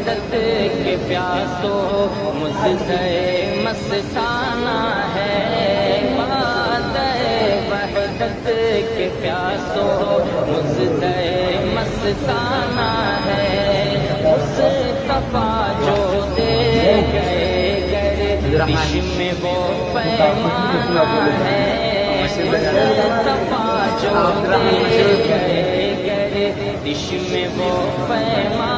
وحدت کے پیاسو مزدہ مستانہ ہے، وحدت کے پیاسو مزدہ مستانہ ہے، مصطفیٰ جو دے گئے گردش میں وہ پیمانہ ہے، مصطفیٰ جو دے گئے گردش میں وہ پیمانہ